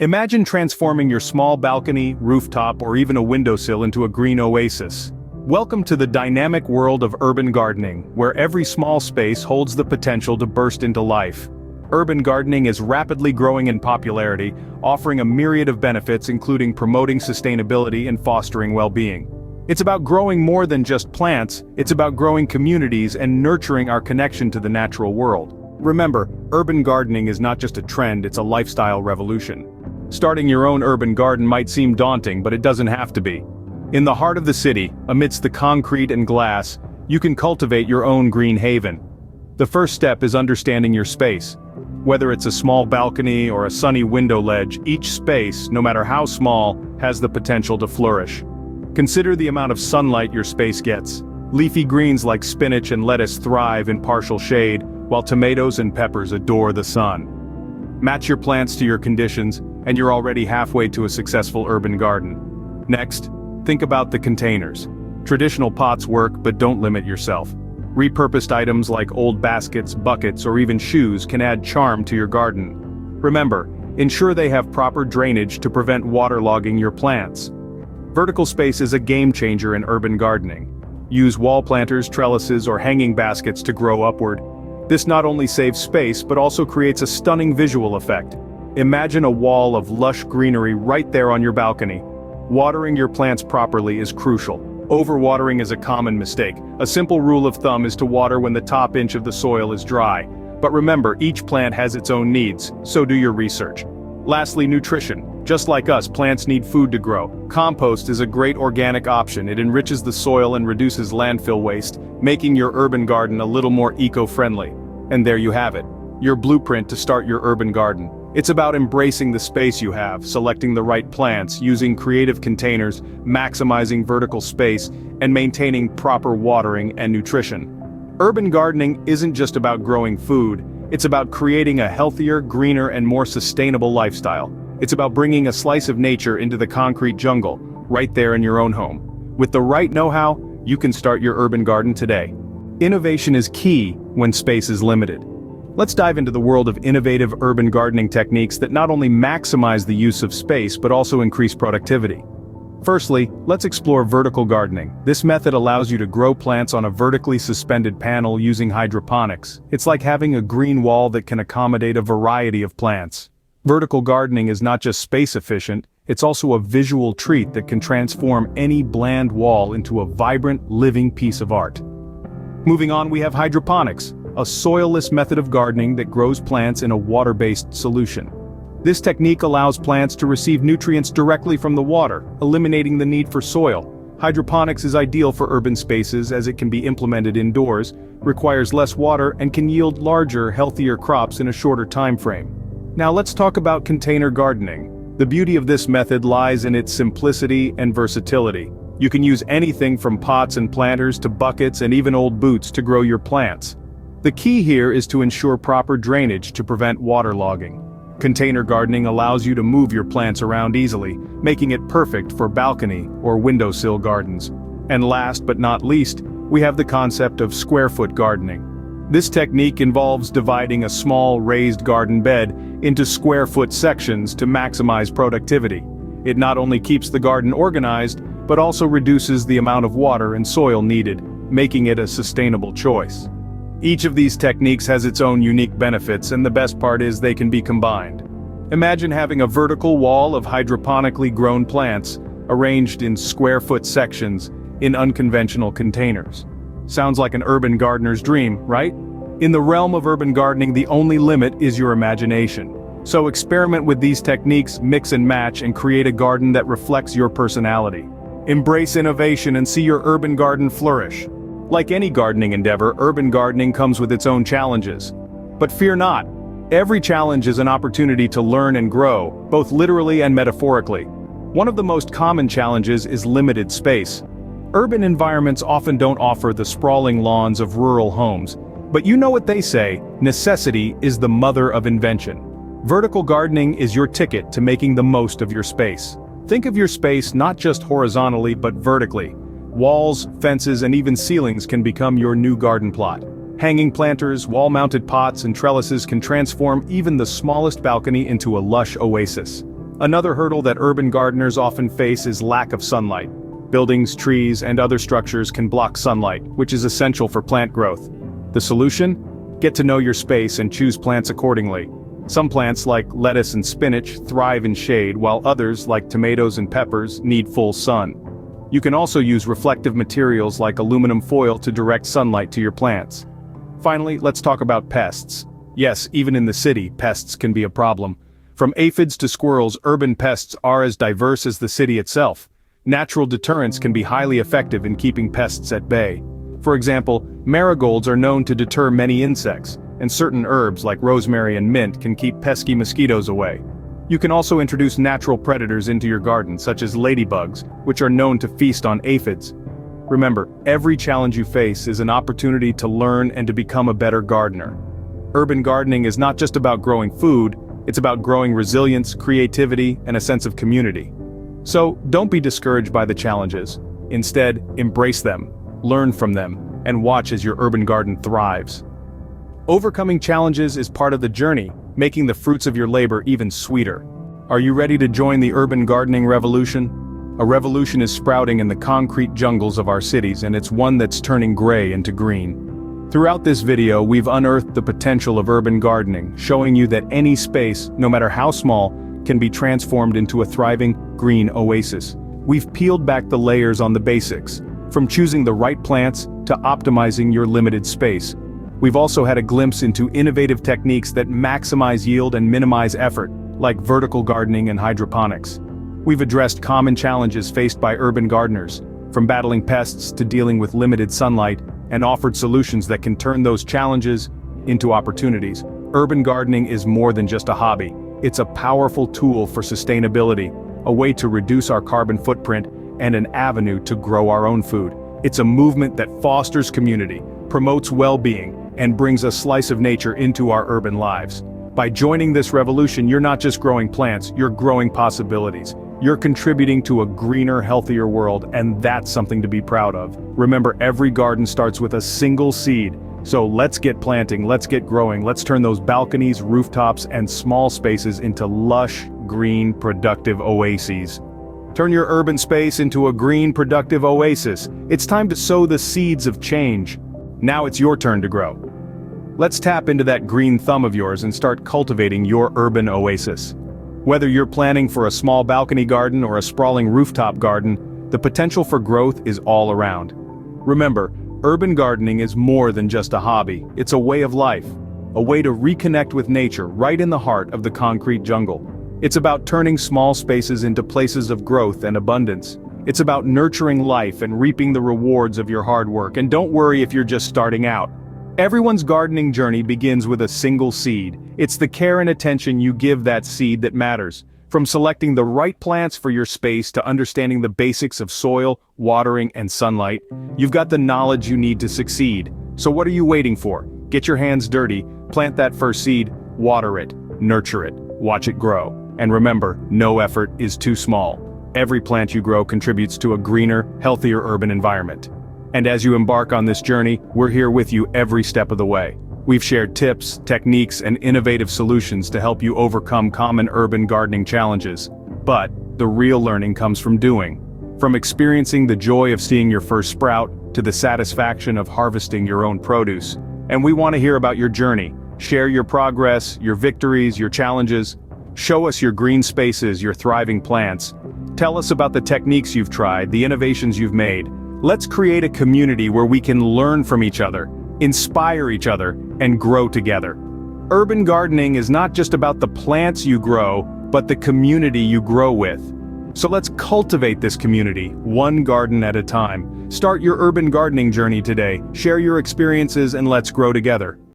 Imagine transforming your small balcony, rooftop, or even a windowsill into a green oasis. Welcome to the dynamic world of urban gardening, where every small space holds the potential to burst into life. Urban gardening is rapidly growing in popularity, offering a myriad of benefits including promoting sustainability and fostering well-being. It's about growing more than just plants, it's about growing communities and nurturing our connection to the natural world. Remember, urban gardening is not just a trend, it's a lifestyle revolution. Starting your own urban garden might seem daunting, but it doesn't have to be. In the heart of the city, amidst the concrete and glass, you can cultivate your own green haven. The first step is understanding your space. Whether it's a small balcony or a sunny window ledge, each space, no matter how small, has the potential to flourish. Consider the amount of sunlight your space gets. Leafy greens like spinach and lettuce thrive in partial shade, while tomatoes and peppers adore the sun. Match your plants to your conditions, and you're already halfway to a successful urban garden. Next, think about the containers. Traditional pots work, but don't limit yourself. Repurposed items like old baskets, buckets, or even shoes can add charm to your garden. Remember, ensure they have proper drainage to prevent waterlogging your plants. Vertical space is a game changer in urban gardening. Use wall planters, trellises, or hanging baskets to grow upward. This not only saves space, but also creates a stunning visual effect. Imagine a wall of lush greenery right there on your balcony. Watering your plants properly is crucial. Overwatering is a common mistake. A simple rule of thumb is to water when the top inch of the soil is dry. But remember, each plant has its own needs, so do your research. Lastly, nutrition. Just like us, plants need food to grow. Compost is a great organic option. It enriches the soil and reduces landfill waste, making your urban garden a little more eco-friendly. And there you have it, your blueprint to start your urban garden. It's about embracing the space you have, selecting the right plants, using creative containers, maximizing vertical space, and maintaining proper watering and nutrition. Urban gardening isn't just about growing food, it's about creating a healthier, greener, and more sustainable lifestyle. It's about bringing a slice of nature into the concrete jungle, right there in your own home. With the right know-how, you can start your urban garden today. Innovation is key when space is limited. Let's dive into the world of innovative urban gardening techniques that not only maximize the use of space but also increase productivity. Firstly, let's explore vertical gardening. This method allows you to grow plants on a vertically suspended panel using hydroponics. It's like having a green wall that can accommodate a variety of plants. Vertical gardening is not just space efficient, it's also a visual treat that can transform any bland wall into a vibrant, living piece of art. Moving on, we have hydroponics, a soilless method of gardening that grows plants in a water-based solution. This technique allows plants to receive nutrients directly from the water, eliminating the need for soil. Hydroponics is ideal for urban spaces as it can be implemented indoors, requires less water, and can yield larger, healthier crops in a shorter time frame. Now let's talk about container gardening. The beauty of this method lies in its simplicity and versatility. You can use anything from pots and planters to buckets and even old boots to grow your plants. The key here is to ensure proper drainage to prevent waterlogging. Container gardening allows you to move your plants around easily, making it perfect for balcony or windowsill gardens. And last but not least, we have the concept of square-foot gardening. This technique involves dividing a small raised garden bed into square-foot sections to maximize productivity. It not only keeps the garden organized, but also reduces the amount of water and soil needed, making it a sustainable choice. Each of these techniques has its own unique benefits, and the best part is they can be combined. Imagine having a vertical wall of hydroponically grown plants, arranged in square-foot sections, in unconventional containers. Sounds like an urban gardener's dream, right? In the realm of urban gardening, the only limit is your imagination. So experiment with these techniques, mix and match, and create a garden that reflects your personality. Embrace innovation and see your urban garden flourish. Like any gardening endeavor, urban gardening comes with its own challenges. But fear not. Every challenge is an opportunity to learn and grow, both literally and metaphorically. One of the most common challenges is limited space. Urban environments often don't offer the sprawling lawns of rural homes. But you know what they say, necessity is the mother of invention. Vertical gardening is your ticket to making the most of your space. Think of your space not just horizontally but vertically. Walls, fences, and even ceilings can become your new garden plot. Hanging planters, wall-mounted pots, and trellises can transform even the smallest balcony into a lush oasis. Another hurdle that urban gardeners often face is lack of sunlight. Buildings, trees, and other structures can block sunlight, which is essential for plant growth. The solution? Get to know your space and choose plants accordingly. Some plants, like lettuce and spinach, thrive in shade, while others, like tomatoes and peppers, need full sun. You can also use reflective materials like aluminum foil to direct sunlight to your plants. Finally, let's talk about pests. Yes, even in the city, pests can be a problem. From aphids to squirrels, urban pests are as diverse as the city itself. Natural deterrents can be highly effective in keeping pests at bay. For example, marigolds are known to deter many insects, and certain herbs like rosemary and mint can keep pesky mosquitoes away. You can also introduce natural predators into your garden, such as ladybugs, which are known to feast on aphids. Remember, every challenge you face is an opportunity to learn and to become a better gardener. Urban gardening is not just about growing food, it's about growing resilience, creativity, and a sense of community. So, don't be discouraged by the challenges. Instead, embrace them, learn from them, and watch as your urban garden thrives. Overcoming challenges is part of the journey, making the fruits of your labor even sweeter. Are you ready to join the urban gardening revolution? A revolution is sprouting in the concrete jungles of our cities, and it's one that's turning gray into green. Throughout this video, we've unearthed the potential of urban gardening, showing you that any space, no matter how small, can be transformed into a thriving, green oasis. We've peeled back the layers on the basics, from choosing the right plants to optimizing your limited space. We've also had a glimpse into innovative techniques that maximize yield and minimize effort, like vertical gardening and hydroponics. We've addressed common challenges faced by urban gardeners, from battling pests to dealing with limited sunlight, and offered solutions that can turn those challenges into opportunities. Urban gardening is more than just a hobby. It's a powerful tool for sustainability, a way to reduce our carbon footprint, and an avenue to grow our own food. It's a movement that fosters community, promotes well-being, and brings a slice of nature into our urban lives. By joining this revolution, you're not just growing plants, you're growing possibilities. You're contributing to a greener, healthier world, and that's something to be proud of. Remember, every garden starts with a single seed. So let's get planting, let's get growing, let's turn those balconies, rooftops, and small spaces into lush, green, productive oases. Turn your urban space into a green, productive oasis. It's time to sow the seeds of change. Now it's your turn to grow. Let's tap into that green thumb of yours and start cultivating your urban oasis. Whether you're planning for a small balcony garden or a sprawling rooftop garden, the potential for growth is all around. Remember, urban gardening is more than just a hobby, it's a way of life, a way to reconnect with nature right in the heart of the concrete jungle. It's about turning small spaces into places of growth and abundance. It's about nurturing life and reaping the rewards of your hard work, and don't worry if you're just starting out. Everyone's gardening journey begins with a single seed. It's the care and attention you give that seed that matters. From selecting the right plants for your space to understanding the basics of soil, watering, and sunlight, you've got the knowledge you need to succeed. So what are you waiting for? Get your hands dirty, plant that first seed, water it, nurture it, watch it grow. And remember, no effort is too small. Every plant you grow contributes to a greener, healthier urban environment. And as you embark on this journey, we're here with you every step of the way. We've shared tips, techniques, and innovative solutions to help you overcome common urban gardening challenges. But the real learning comes from doing. From experiencing the joy of seeing your first sprout, to the satisfaction of harvesting your own produce. And we want to hear about your journey. Share your progress, your victories, your challenges. Show us your green spaces, your thriving plants. Tell us about the techniques you've tried, the innovations you've made. Let's create a community where we can learn from each other, inspire each other, and grow together. Urban gardening is not just about the plants you grow, but the community you grow with. So let's cultivate this community, one garden at a time. Start your urban gardening journey today, share your experiences, and let's grow together.